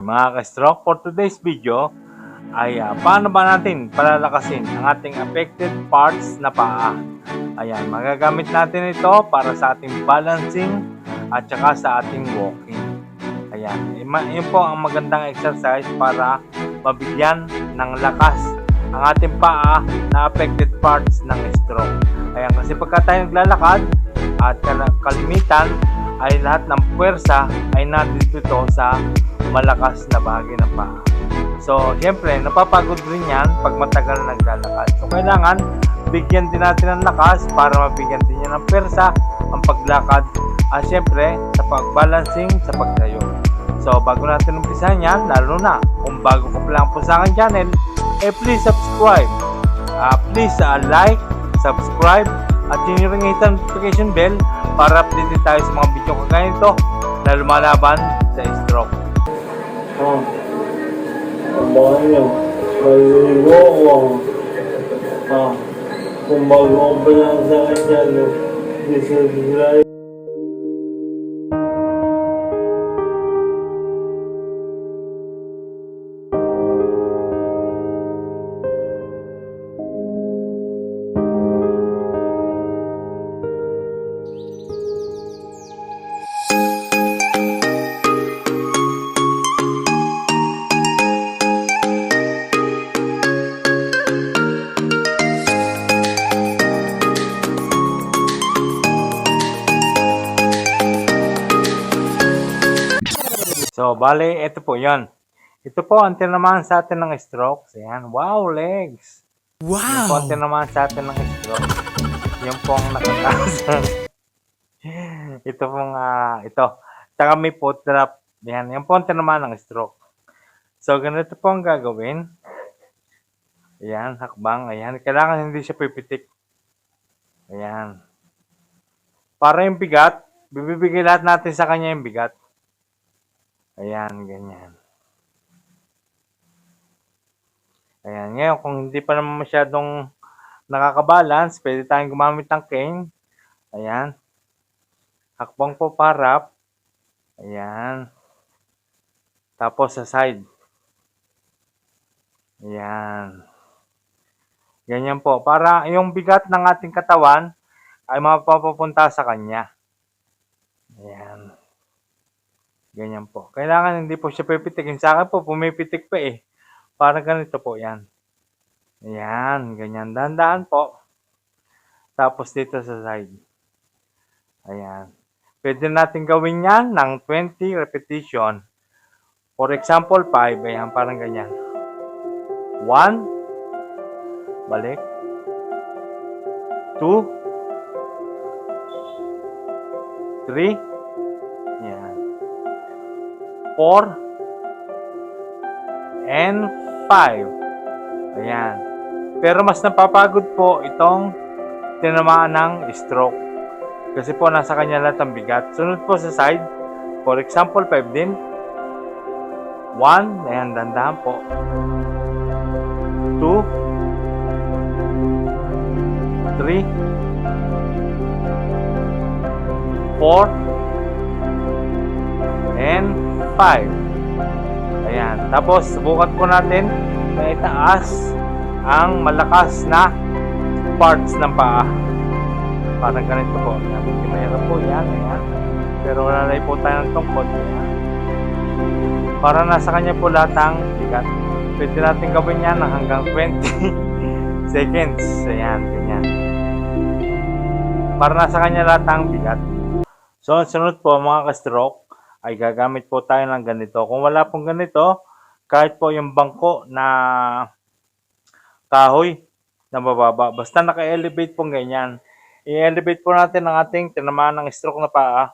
Mga ka-stroke, for today's video ay paano ba natin palalakasin ang ating affected parts na paa. Ayan, magagamit natin ito para sa ating balancing at saka sa ating walking. Ayan, yun po ang magandang exercise para mabigyan ng lakas ang ating paa na affected parts ng stroke. Ayan, kasi pagka tayo naglalakad at kalimitan ay lahat ng puwersa ay nandito sa malakas na bahagi ng paa. So, siyempre, napapagod rin yan pag matagal na naglalakad. So, kailangan bigyan din natin ng lakas para mabigyan din niya ng pwersa ang paglakad at siyempre, sa pagbalancing sa pagtayo. So, bago natin umpisahan yan, lalo na kung bago ka pa lang po sa aking channel, please subscribe. Please like, subscribe, at yung notification bell para update tayo sa mga video kagaya nito na lumalaban sa stroke. Kumain, maligo ako. Kung bago pa lang sa kanya, subscribe. So, bale, ito po yon. Ito po ang tinamaan sa atin ng stroke. Ayan, wow, legs. Wow! Yan po ang tinamaan sa atin ng stroke. Yan po ang nakataas. Ito pong, ito. Taka may foot drop. Yan po ang tinamaan ng stroke. So, ganito po ang gagawin. Ayan, hakbang. Ayan, kailangan hindi siya pipitik. Ayan. Para yung bigat, bibigay lahat natin sa kanya yung bigat. Ayan, ganyan. Ayan, ngayon kung hindi pa naman masyadong nakakabalance, pwede tayong gumamit ng cane. Ayan. Hakbang po parap. Ayan. Tapos sa side. Ayan. Ganyan po. Para yung bigat ng ating katawan ay mapapapunta sa kanya. Ayan. Ganyan po. Kailangan hindi po siya pipitikin. Sa akin po, pumipitik pa eh. Parang ganito po yan. Ayan. Ganyan. Dahan-dahan po. Tapos dito sa side. Ayan. Pwede natin gawin yan ng 20 repetition. For example, 5. Ayan. Parang ganyan. 1. Balik. 2. 3. Ayan. 4 and 5. Ayan. Pero mas napapagod po itong tinamaan ng stroke. Kasi po nasa kanya lahat ang bigat. Sunod po sa side. For example, 5 din. 1. Ayan, dandahan po. 2. 3. 4. And 5. Ayan. Tapos, subukan po natin na itaas ang malakas na parts ng paa. Parang ganito po. Ayan. Mahirap po yan. Ayan. Pero wala na po tayo ng tungkod. Ayan. Para nasa kanya po lahat ang bigat. Pwede natin gawin yan ng hanggang 20 seconds. Ayan. Ganyan. Para nasa kanya lahat ang bigat. So, sunod po mga ka-stroke, ay gagamit po tayo ng ganito. Kung wala pong ganito, kahit po yung bangko na kahoy na mababa, basta naka-elevate pong ganyan. I-elevate po natin ang ating tinamaan ng stroke na paa.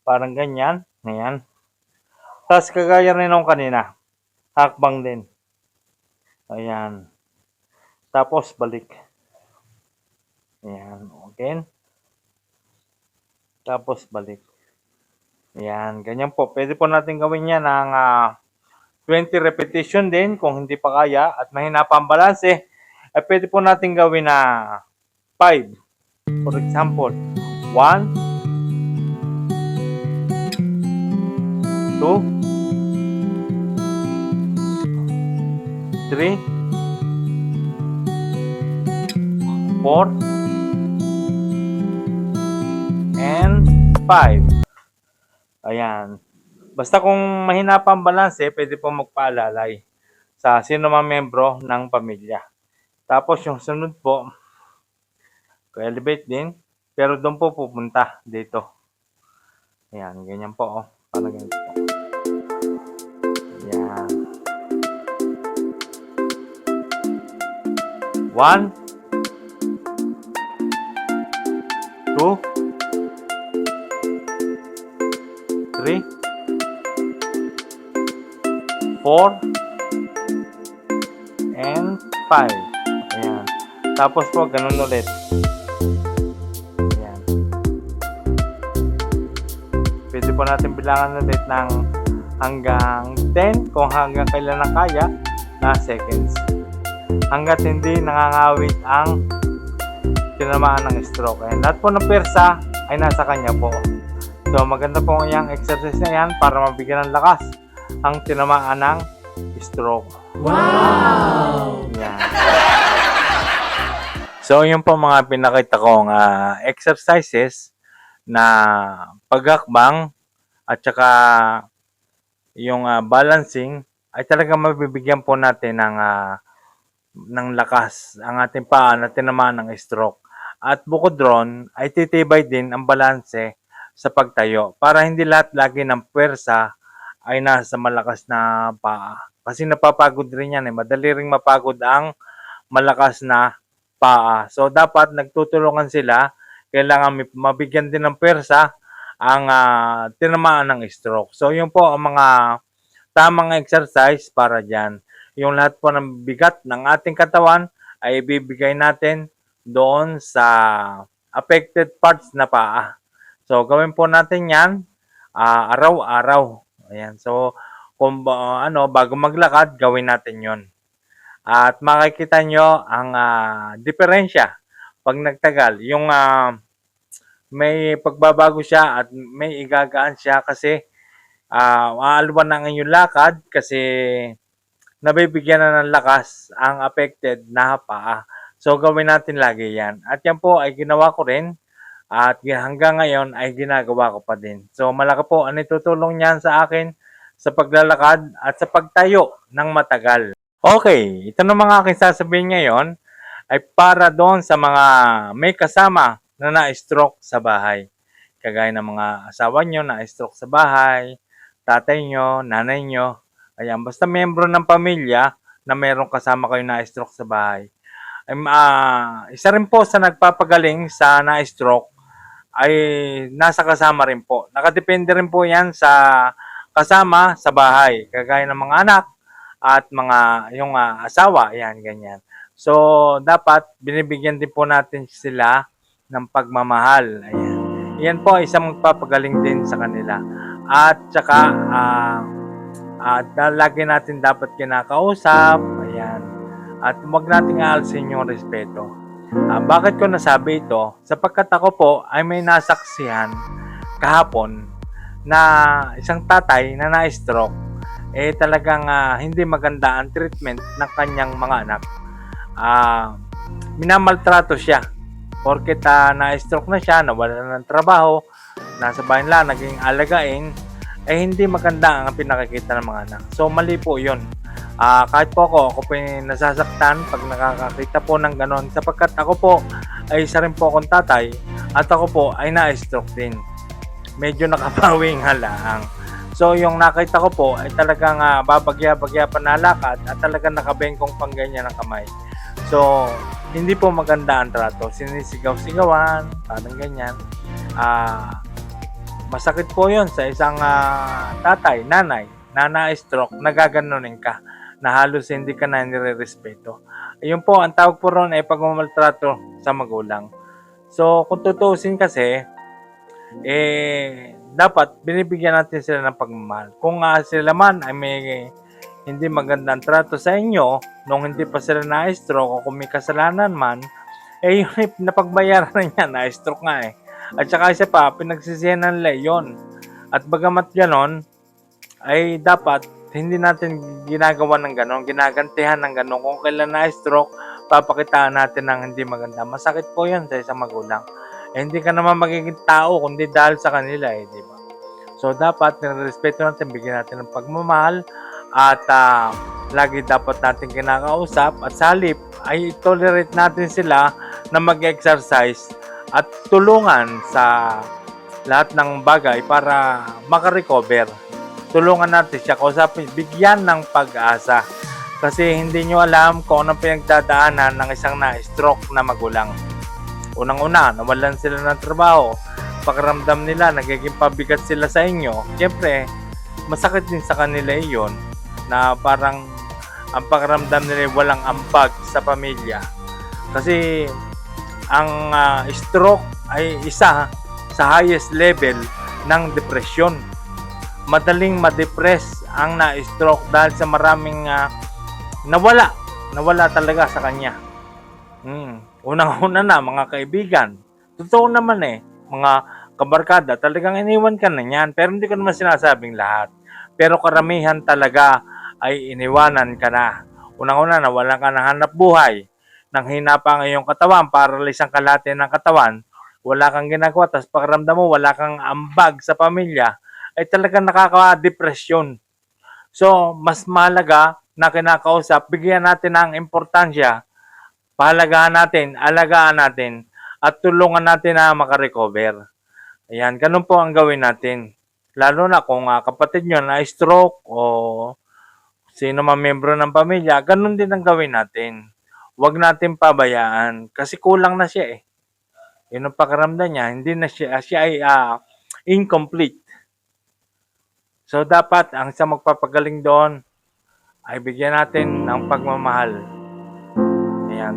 Parang ganyan. Ayan. Tapos kagaya rin nung kanina. Hakbang din. Ayan. Tapos balik. Ayan. Okay. Tapos balik. Ayan, ganyan po. Pwede po natin gawin yan ng 20 repetition din kung hindi pa kaya at mahina pa ang balanse. Pwede po natin gawin na 5. For example, 1, 2, 3, 4, and 5. Ayan. Basta kung mahina pa ang balanse, pwede po magpaalalay sa sino mang membro ng pamilya. Tapos yung sunod po, elevate din, pero doon po pupunta dito. Ayan, ganyan po. Parang ganyan po. Ayan. 1, 2, 3, 4, and 5. Ayan. Tapos po, ganun ulit. Ayan. Pwede po natin bilangan ulit ng hanggang 10 kung hanggang kailan na kaya na seconds. Hanggat hindi nangangawit ang tinamaan ng stroke. Ayan. Lahat po ng persa ay nasa kanya po. So maganda po yung exercise na yan para mabigyan ng lakas ang tinamaan ng stroke. Wow! Yan. So yun po mga pinakita kong exercises na paghakbang at saka yung balancing ay talagang mabibigyan po natin ng lakas ang ating paa na tinamaan ng stroke. At bukod ron ay titibay din ang balanse sa pagtayo para hindi lahat lagi ng puwersa ay nasa malakas na paa. Kasi napapagod rin yan madali ring mapagod ang malakas na paa. So dapat nagtutulungan sila, kailangan mabigyan din ng puwersa ang tinamaan ng stroke. So yun po ang mga tamang exercise para dyan. Yung lahat po ng bigat ng ating katawan ay ibibigay natin doon sa affected parts na paa. So, gawin po natin yan araw-araw. Ayan. So, kung bago maglakad, gawin natin yon. At makikita nyo ang diferensya pag nagtagal. Yung may pagbabago siya at may igagaan siya kasi aalwan na ang inyong lakad kasi nabibigyan na ng lakas ang affected na paa. So, gawin natin lagi yan. At yan po ay ginawa ko rin. At hanggang ngayon ay ginagawa ko pa din. So malaki po ang itutulong niyan sa akin sa paglalakad at sa pagtayo ng matagal. Okay, ito na mga aking sasabihin ngayon ay para doon sa mga may kasama na na-stroke sa bahay. Kagaya ng mga asawa nyo na-stroke sa bahay, tatay nyo, nanay nyo. Ayan, basta membro ng pamilya na mayroong kasama kayo na-stroke sa bahay. Isa rin po sa nagpapagaling sa na-stroke ay nasa kasama rin po. Nakadepende rin po yan sa kasama sa bahay. Kagaya ng mga anak at yung asawa. Yan, ganyan. So, dapat binibigyan din po natin sila ng pagmamahal. Ayan. Yan po isang magpapagaling din sa kanila. At saka, lagi natin dapat kinakausap. Ayan. At huwag nating aalsin yung respeto. Bakit ko nasabi ito? Sapagkat ako po ay may nasaksihan kahapon na isang tatay na na-stroke talagang hindi maganda ang treatment ng kanyang mga anak. Minamaltrato siya porket na-stroke na siya, nawala ng trabaho, nasa bahay lang, naging alagain, hindi maganda ang pinakikita ng mga anak. So mali po yun. Kahit po ako po nasasaktan pag nakakakita po ng ganon sapagkat ako po ay isa rin po akong tatay at ako po ay na-stroke din. Medyo nakapawing halaang. So yung nakita ko po ay talagang babagya-bagya pa nalakad at talagang nakabengkong pang ganyan ng kamay. So hindi po maganda ang trato. Sinisigaw-sigawan, parang ganyan. Masakit po yon sa isang tatay, nanay, na na-stroke, nagaganunin ka na halos hindi ka na nire-respeto. Ayun po, ang tawag po ron ay pagmamaltrato sa magulang. So, kung tutuusin kasi, dapat binibigyan natin sila ng pagmamahal. Kung sila man ay may hindi magandang trato sa inyo, nung hindi pa sila na-stroke o kung may kasalanan man, yun napagbayaran na niya, na-stroke nga At saka isa pa, pinagsisihan ng leyon. At bagamat ganon, ay dapat hindi natin ginagawa ng ganon, ginagantihan ng ganon. Kung kailan na-stroke, papakitaan natin ng hindi maganda. Masakit po yan sa isang magulang. Hindi ka naman magiging tao, kundi dahil sa kanila di ba? So, dapat nirespeto natin, bigyan natin ng pagmamahal, at lagi dapat natin kinakausap, at sa halip ay tolerate natin sila na mag-exercise at tulungan sa lahat ng bagay para makarecover. Tulungan natin siya, kausapin, bigyan ng pag-asa. Kasi hindi nyo alam kung anong pinagdadaanan ng isang na-stroke na magulang. Unang-una, nawalan sila ng trabaho. Pakiramdam nila, nagiging pabigat sila sa inyo. Siyempre, masakit din sa kanila iyon na parang ang pakiramdam nila walang ambag sa pamilya. Kasi ang stroke ay isa sa highest level ng depression. Madaling ma-depress ang na-stroke dahil sa maraming nawala talaga sa kanya. Unang-una na, mga kaibigan. Totoo naman mga kabarkada, talagang iniwan ka na niyan. Pero hindi ko naman sinasabing lahat. Pero karamihan talaga ay iniwanan ka na. Unang-una, nawalan ka ng hanap buhay. Nang hina pa ang iyong katawan, paralis ang kalahati ng katawan, wala kang ginagawa, tapos pakiramdam mo, wala kang ambag sa pamilya, ay talagang nakaka-depresyon. So, mas mahalaga na kinakausap, bigyan natin ng importansya, pahalagahan natin, alagaan natin, at tulungan natin na makarecover. Ayan, ganun po ang gawin natin. Lalo na kung kapatid nyo na stroke o sino man membro ng pamilya, ganun din ang gawin natin. Huwag natin pabayaan kasi kulang na siya Yun ang pakiramdam niya, hindi na siya ay incomplete. So dapat ang sa magpapagaling doon ay bigyan natin ng pagmamahal. Ayan,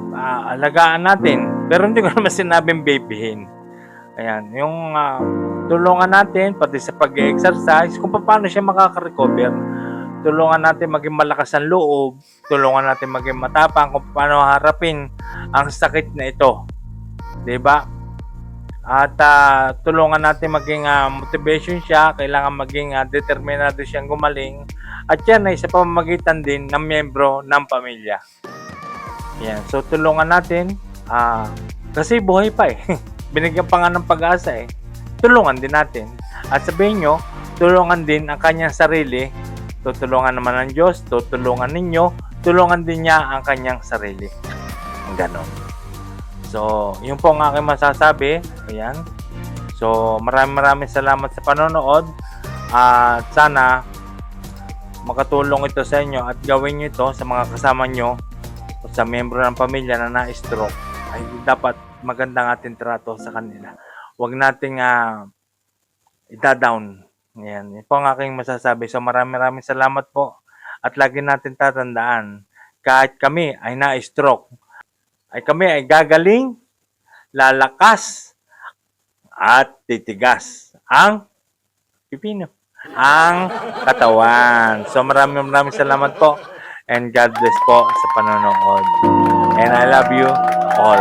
alagaan natin. Pero hindi ko naman sinabing babyhin. Ayan, yung tulungan natin pati sa pag-exercise kung paano siya makaka-recover. Tulungan natin maging malakas ang loob, tulungan natin maging matapang kung paano harapin ang sakit na ito. 'Di ba? At tulungan natin maging motivation siya, kailangan maging determinado siyang gumaling. At yan ay sa pamamagitan din ng miyembro ng pamilya. Yan. So tulungan natin kasi buhay pa Binigyan pa nga ng pag-asa Tulungan din natin. At sabihin nyo, tulungan din ang kanyang sarili. Tutulungan naman ng Diyos, tutulungan ninyo, tulungan din niya ang kanyang sarili. Ganon. So, yun po ang aking masasabi. Ayan. So, maraming salamat sa panonood. At sana makatulong ito sa inyo at gawin nyo ito sa mga kasama nyo o sa miyembro ng pamilya na na-stroke. Ay dapat magandang ating trato sa kanila. Huwag nating ita-down. Yan. Yan po ang aking masasabi. So maraming salamat po. At lagi natin tatandaan, kahit kami ay na-stroke, ay kami ay gagaling, lalakas, at titigas ang pipino, ang katawan. So maraming salamat po. And God bless po sa panonood. And I love you all.